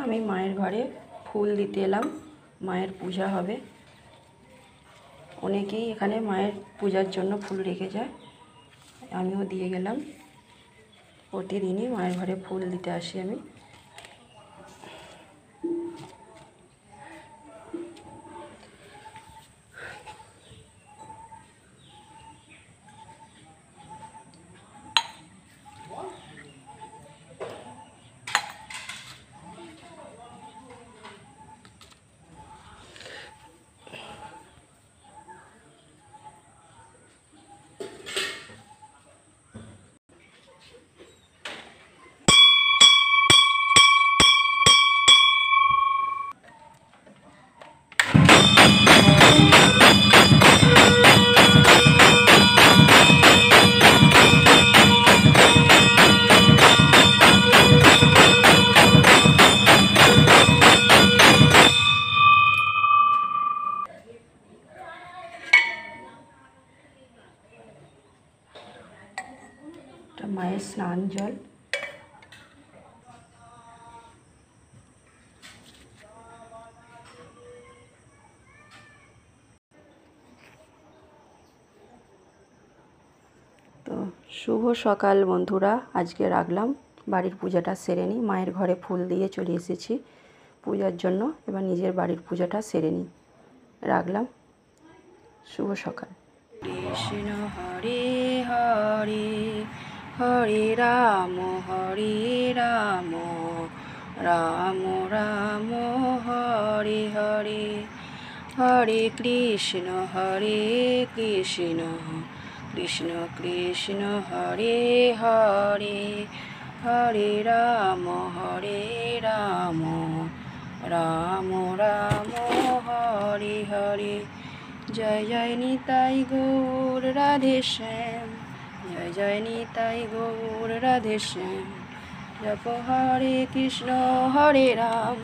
আমি মায়ের ঘরে ফুল দিতে এলাম। মায়ের পূজা হবে। অনেকেই এখানে মায়ের পূজার জন্য ফুল রেখে যায়, আমিও দিয়ে গেলাম। প্রতিদিনই মায়ের ঘরে ফুল দিতে আসি আমি। মায়ের স্নান জল। তো শুভ সকাল বন্ধুরা, আজকে রাখলাম, বাড়ির পূজাটা সেরে নিই। মায়ের ঘরে ফুল দিয়ে চলে এসেছি পূজার জন্য, এবার নিজের বাড়ির পূজাটা সেরে নিই। রাখলাম, শুভ সকাল। কৃষ্ণ হরে হরে, হরে রাম রাম রাম হরে হরে, হরে কৃষ্ণ কৃষ্ণ কৃষ্ণ হরে হরে, হরে রাম রাম রাম হরে হরে। জয় জয় নিতাই গৌর রাধে শ্যাম, জয় জয় নিতাই গৌর রাধে শ্যাম। জপ হরে কৃষ্ণ হরে রাম,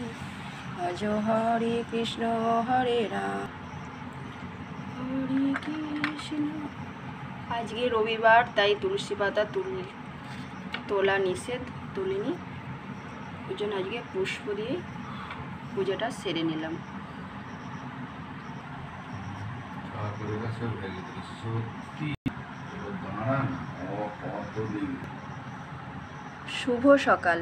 ভজ হরে কৃষ্ণ হরে রাম, হরে কৃষ্ণ। আজকে রবিবার, তাই তুলসী পাতা তোলা নিষেধ, তুলিনি। ওই জন্য আজকে পুষ্প দিয়ে পূজাটা সেরে নিলাম। শুভ সকাল।